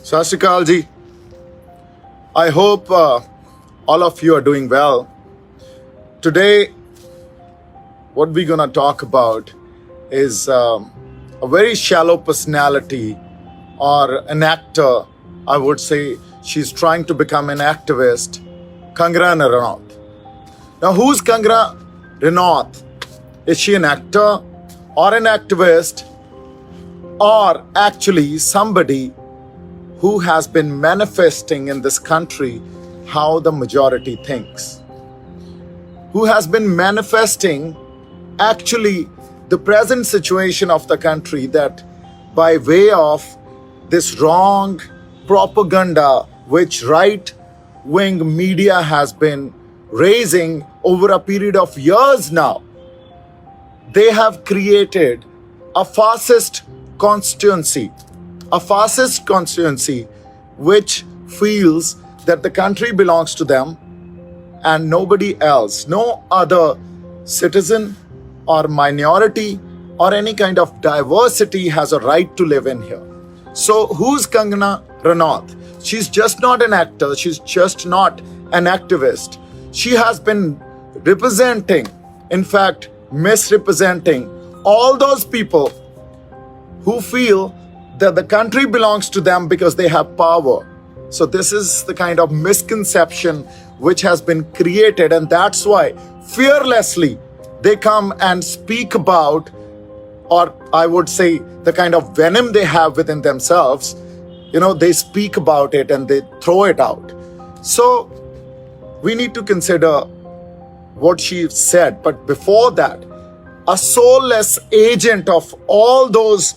Sat Shri Akal ji. I hope all of you are doing well. Today, what we're going to talk about is a very shallow personality or an actor. I would say she's trying to become an activist, Kangana Ranaut. Now, who's Kangana Ranaut? Is she an actor or an activist or actually somebody who has been manifesting in this country how the majority thinks? Who has been manifesting actually the present situation of the country, that by way of this wrong propaganda which right-wing media has been raising over a period of years now, they have created a fascist constituency which feels that the country belongs to them and nobody else. No other citizen or minority or any kind of diversity has a right to live in here. So who's Kangana Ranaut? She's just not an actor. She's just not an activist. She has been representing, in fact, misrepresenting all those people who feel that the country belongs to them because they have power. So this is the kind of misconception which has been created, and that's why fearlessly they come and speak about, or I would say the kind of venom they have within themselves, they speak about it and they throw it out. So we need to consider what she said. But before that, a soulless agent of all those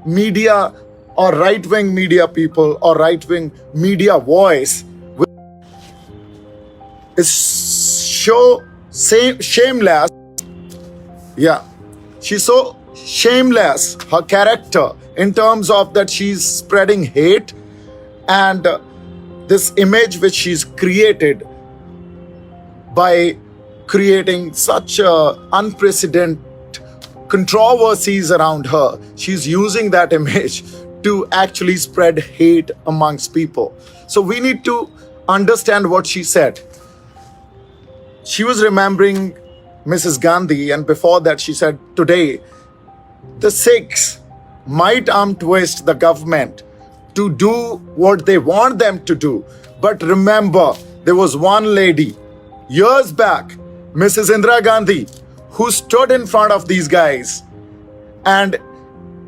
media or right-wing media people or right-wing media voice is so shameless. Yeah, she's so shameless, her character, in terms of that she's spreading hate and this image which she's created by creating such unprecedented controversies around her. She's using that image to actually spread hate amongst people. So we need to understand what she said. She was remembering Mrs. Gandhi, and before that she said, today the Sikhs might arm twist the government to do what they want them to do. But remember, there was one lady years back, Mrs. Indira Gandhi, who stood in front of these guys and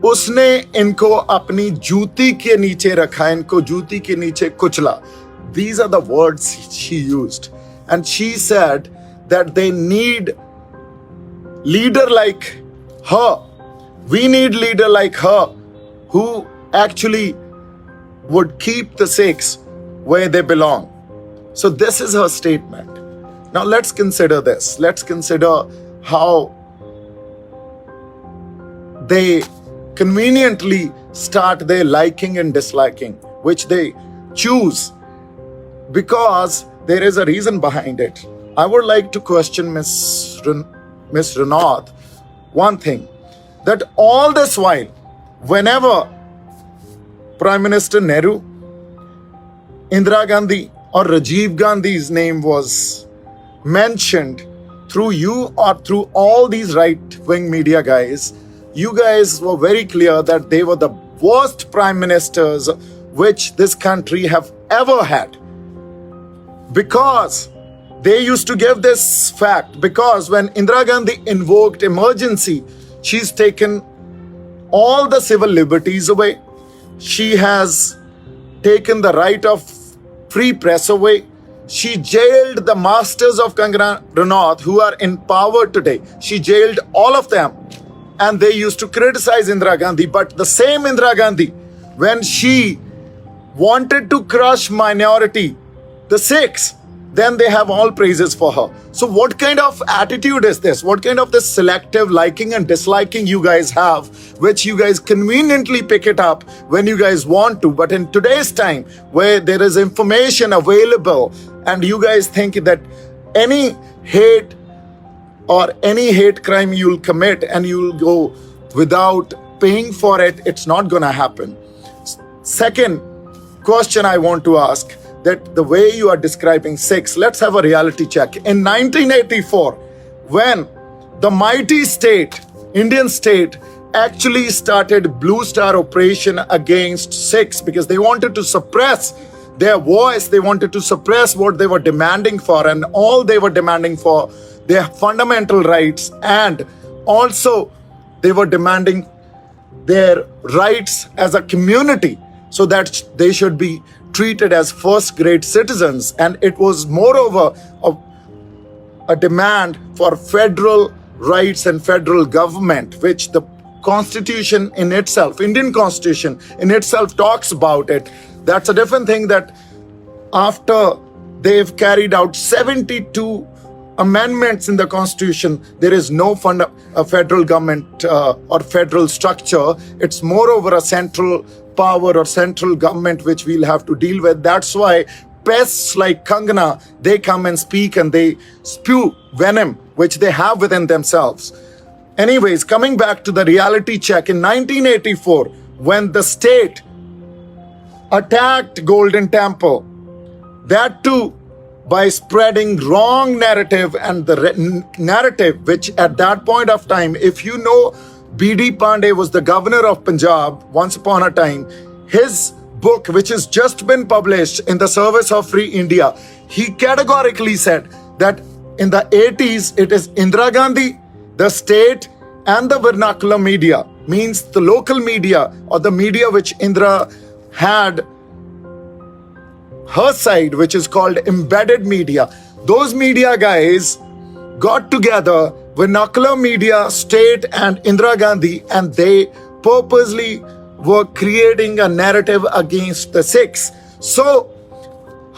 उसने इनको अपनी जूती के नीचे रखा, इनको जूती के नीचे कुचला. These are the words she used. And she said that they need leader like her. We need leader like her who actually would keep the Sikhs where they belong. So this is her statement. Now let's consider this. Let's consider how they conveniently start their liking and disliking, which they choose because there is a reason behind it. I would like to question Miss Ranaut one thing, that all this while, whenever Prime Minister Nehru, Indira Gandhi or Rajiv Gandhi's name was mentioned through you or through all these right-wing media guys, you guys were very clear that they were the worst prime ministers which this country have ever had. Because they used to give this fact, because when Indira Gandhi invoked emergency, she's taken all the civil liberties away. She has taken the right of free press away. She jailed the masters of Kangana Ranaut who are in power today. She jailed all of them. And they used to criticize Indira Gandhi. But the same Indira Gandhi, when she wanted to crush minority, the Sikhs, then they have all praises for her. So what kind of attitude is this? What kind of this selective liking and disliking you guys have, which you guys conveniently pick it up when you guys want to? But in today's time, where there is information available and you guys think that any hate or any hate crime you'll commit and you'll go without paying for it, it's not going to happen. Second question I want to ask, that the way you are describing Sikhs, let's have a reality check. In 1984, when the mighty state, Indian state, actually started Blue Star operation against Sikhs because they wanted to suppress their voice, they wanted to suppress what they were demanding for, and all they were demanding for their fundamental rights, and also they were demanding their rights as a community so that they should be treated as first-grade citizens. And it was moreover a demand for federal rights and federal government, which the Constitution in itself, Indian Constitution in itself talks about it. That's a different thing, that after they've carried out 72 amendments in the Constitution, there is no federal government or federal structure. It's moreover a central power or central government which we'll have to deal with. That's why pests like Kangana, they come and speak and they spew venom which they have within themselves. Anyways, coming back to the reality check, in 1984, when the state attacked Golden Temple, that too by spreading wrong narrative, and the narrative which at that point of time, if you know, B.D. Pandey was the governor of Punjab once upon a time. His book, which has just been published, In the Service of Free India, he categorically said that in the 80s, it is Indira Gandhi, the state, and the vernacular media, means the local media or the media which Indira had her side, which is called embedded media. Those media guys got together, vernacular media, state, and Indira Gandhi, and they purposely were creating a narrative against the Sikhs. So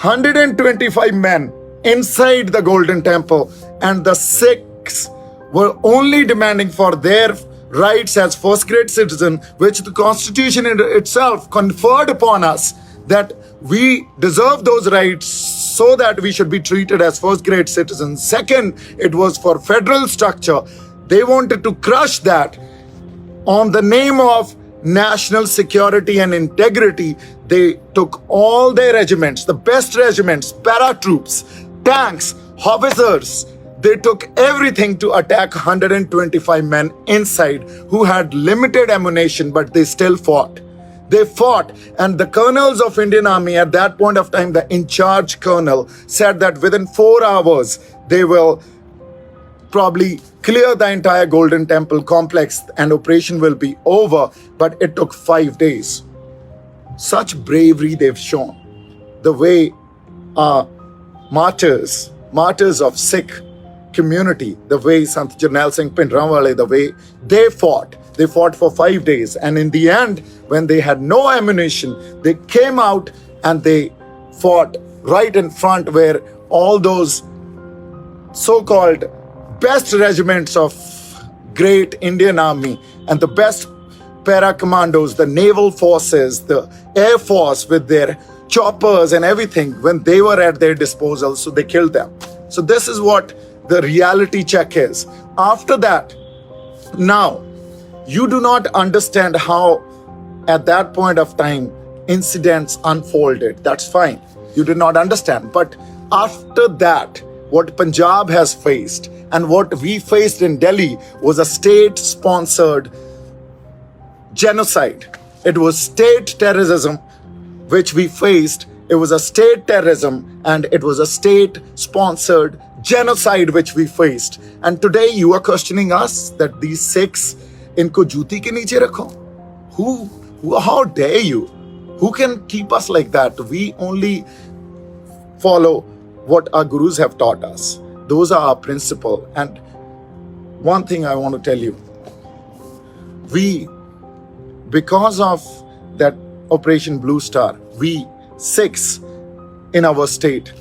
125 men inside the Golden Temple, and the Sikhs were only demanding for their rights as first-grade citizen, which the Constitution in itself conferred upon us, that we deserve those rights so that we should be treated as first-grade citizens. Second, it was for federal structure. They wanted to crush that. On the name of national security and integrity, they took all their regiments, the best regiments, paratroops, tanks, howitzers. They took everything to attack 125 men inside who had limited ammunition, but they still fought. They fought, and the colonels of Indian Army at that point of time, the in-charge colonel, said that within 4 hours, they will probably clear the entire Golden Temple complex and operation will be over, but it took 5 days. Such bravery they've shown. The way martyrs of Sikh community, the way Sant Jarnail Singh Bhindranwale, the way they fought for 5 days, and in the end, when they had no ammunition, they came out and they fought right in front, where all those so-called best regiments of great Indian Army and the best para-commandos, the naval forces, the air force with their choppers and everything, when they were at their disposal, so they killed them. So this is what the reality check is. After that, now, you do not understand how at that point of time incidents unfolded. That's fine. You did not understand. But after that, what Punjab has faced and what we faced in Delhi was a state-sponsored genocide. It was state terrorism which we faced. It was a state terrorism and it was a state-sponsored genocide which we faced. And today you are questioning us that these Sikhs, inko juti ke niche rakho? How dare you? Who can keep us like that? We only follow what our gurus have taught us. Those are our principle. And one thing I want to tell you, because of that Operation Blue Star, we Sikhs in our state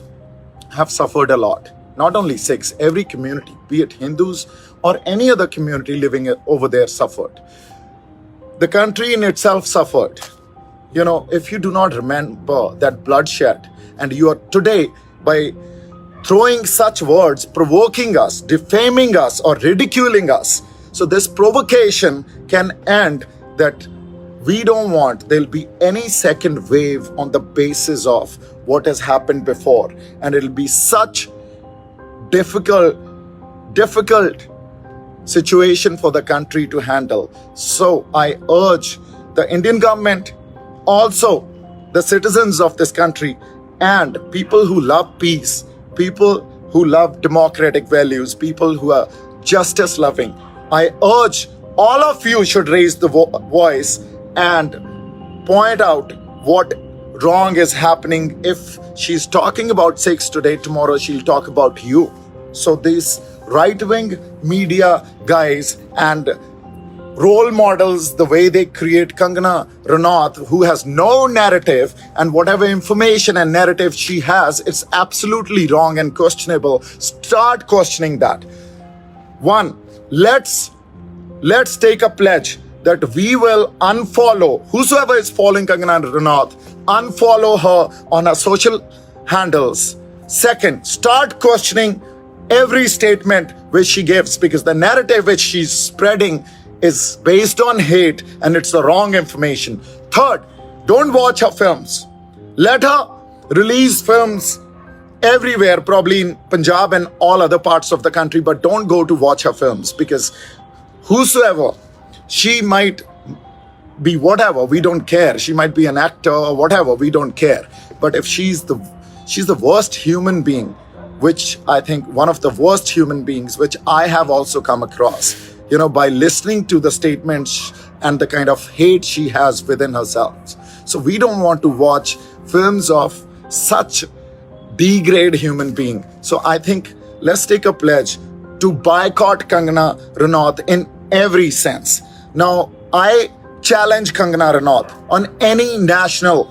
have suffered a lot. Not only Sikhs, every community, be it Hindus or any other community living over there, suffered. The country in itself suffered. You know, if you do not remember that bloodshed, and you are today, by throwing such words, provoking us, defaming us, or ridiculing us, so this provocation can end that we don't want there'll be any second wave on the basis of what has happened before, and it'll be such difficult situation for the country to handle. So I urge the Indian government, also the citizens of this country, and people who love peace, people who love democratic values, people who are justice loving, I urge all of you should raise the voice and point out what wrong is happening. If she's talking about Sikhs today, tomorrow she'll talk about you. So these right-wing media guys and role models, the way they create Kangana Ranaut, who has no narrative, and whatever information and narrative she has, it's absolutely wrong and questionable. Start questioning that. One, let's take a pledge that we will unfollow whosoever is following Kangana Ranaut, unfollow her on her social handles. Second, start questioning every statement which she gives, because the narrative which she's spreading is based on hate and it's the wrong information. Third, don't watch her films. Let her release films everywhere, probably in Punjab and all other parts of the country, but don't go to watch her films, because whosoever, she might be whatever, we don't care. She might be an actor or whatever, we don't care. But if she's the worst human being, which I think one of the worst human beings, which I have also come across, by listening to the statements and the kind of hate she has within herself. So we don't want to watch films of such degrade human being. So I think let's take a pledge to boycott Kangana Ranaut in every sense. Now, I challenge Kangana Ranaut on any national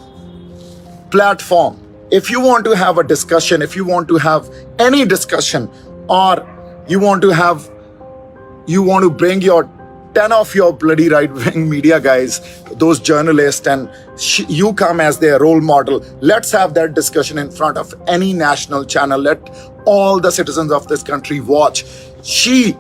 platform. If you want to have a discussion, if you want to have any discussion, or you want to bring your 10 of your bloody right-wing media guys, those journalists, and you come as their role model, let's have that discussion in front of any national channel. Let all the citizens of this country watch. She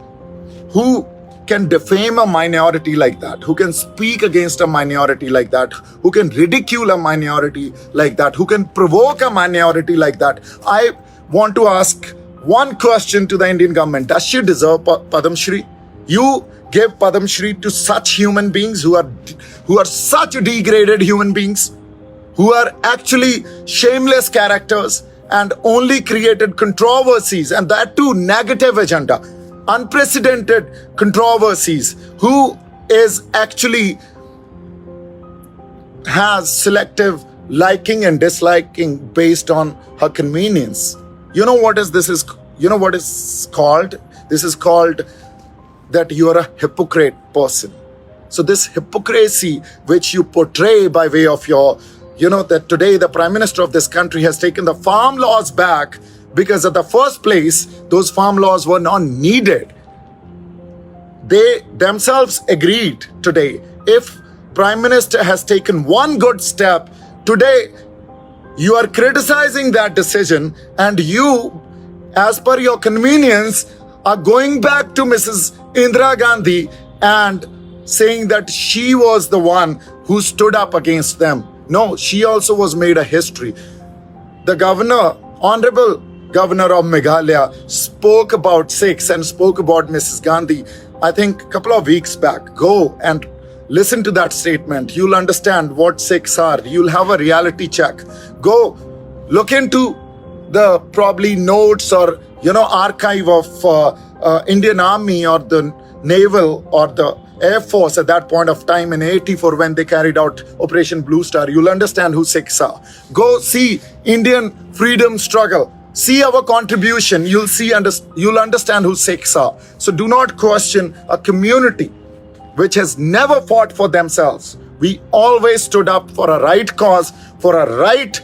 who can defame a minority like that, who can speak against a minority like that, who can ridicule a minority like that, who can provoke a minority like that. I want to ask one question to the Indian government. Does she deserve Padam Shri? You give Padam Shri to such human beings who are such degraded human beings, who are actually shameless characters and only created controversies, and that too negative agenda, unprecedented controversies, who is actually has selective liking and disliking based on her convenience. You know what is called? This is called that you are a hypocrite person. So this hypocrisy which you portray by way of your, that today the Prime Minister of this country has taken the farm laws back, because at the first place, those farm laws were not needed. They themselves agreed today. If Prime Minister has taken one good step, today you are criticizing that decision, and you, as per your convenience, are going back to Mrs. Indira Gandhi and saying that she was the one who stood up against them. No, she also was made a history. The governor, Honorable Governor of Meghalaya, spoke about Sikhs and spoke about Mrs. Gandhi, I think a couple of weeks back. Go and listen to that statement. You'll understand what Sikhs are. You'll have a reality check. Go look into the probably notes or archive of Indian Army or the Naval or the Air Force at that point of time in 84 when they carried out Operation Blue Star. You'll understand who Sikhs are. Go see Indian freedom struggle. See our contribution. You'll understand who Sikhs are. So do not question a community which has never fought for themselves. We always stood up for a right cause, for a right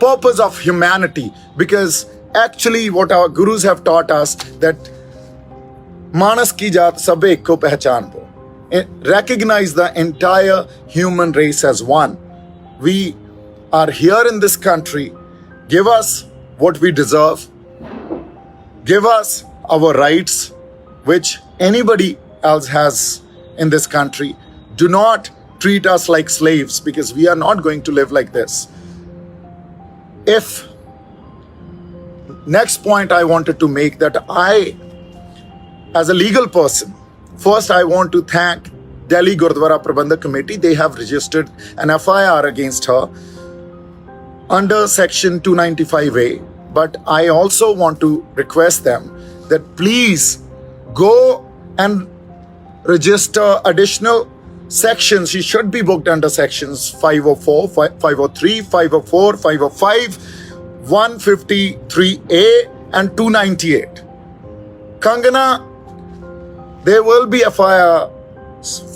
purpose of humanity, because actually what our gurus have taught us, that Manas ki jaat sab ek ko pehchan bo. Recognize the entire human race as one. We are here in this country. Give us what we deserve. Give us our rights, which anybody else has in this country. Do not treat us like slaves, because we are not going to live like this. If next point I wanted to make, that I, as a legal person, first I want to thank Delhi Gurdwara Prabandhak Committee. They have registered an FIR against her under section 295A. But I also want to request them that please go and register additional sections. She should be booked under sections 504, 503, 504, 505, 153A and 298. Kangana, there will be a FIR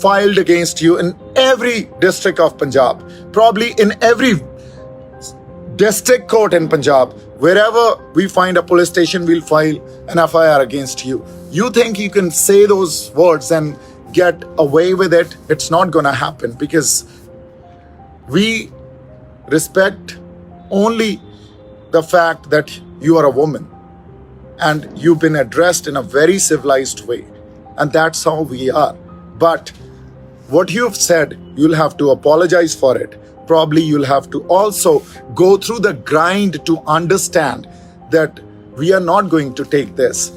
filed against you in every district of Punjab, probably in every district court in Punjab. Wherever we find a police station, we'll file an FIR against you. You think you can say those words and get away with it? It's not going to happen, because we respect only the fact that you are a woman and you've been addressed in a very civilized way. And that's how we are. But what you've said, you'll have to apologize for it. Probably you'll have to also go through the grind to understand that we are not going to take this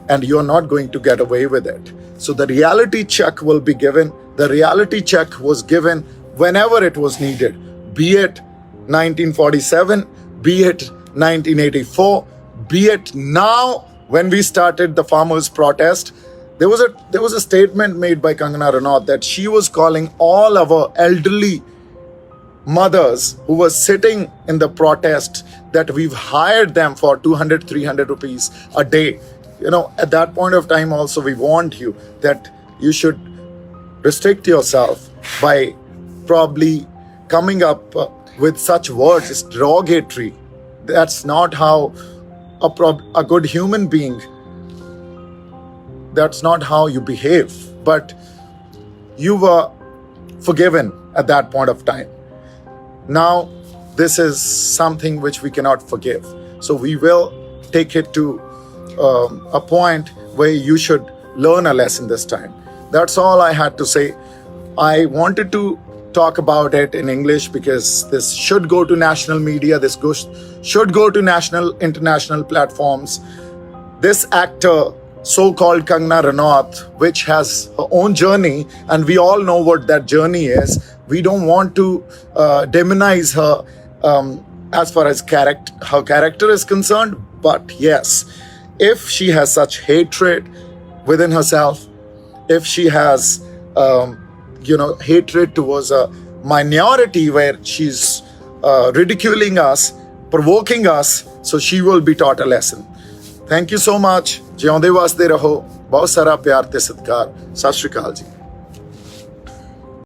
and you're not going to get away with it. So the reality check will be given. The reality check was given whenever it was needed, be it 1947, be it 1984, be it now when we started the farmers' protest. There was a statement made by Kangana Ranaut that she was calling all our elderly mothers who were sitting in the protest that we've hired them for 200, 300 rupees a day. At that point of time also, we warned you that you should restrict yourself by probably coming up with such words. It's derogatory. That's not how a good human being, that's not how you behave. But you were forgiven at that point of time. Now, this is something which we cannot forgive. So we will take it to a point where you should learn a lesson this time. That's all I had to say. I wanted to talk about it in English because this should go to national media. This should go to national, international platforms. This actor, so-called Kangana Ranaut, which has her own journey, and we all know what that journey is. We don't want to demonize her as far as her character is concerned. But yes, if she has such hatred within herself, if she has hatred towards a minority where she's ridiculing us, provoking us, so she will be taught a lesson. Thank you so much. ਜਿਉਂਦੇ ਵਾਸਤੇ ਰਹੋ। ਬਹੁਤ ਸਾਰਾ ਪਿਆਰ ਤੇ ਸਤਿਕਾਰ। ਸਤਿ ਸ਼੍ਰੀ ਅਕਾਲ ਜੀ।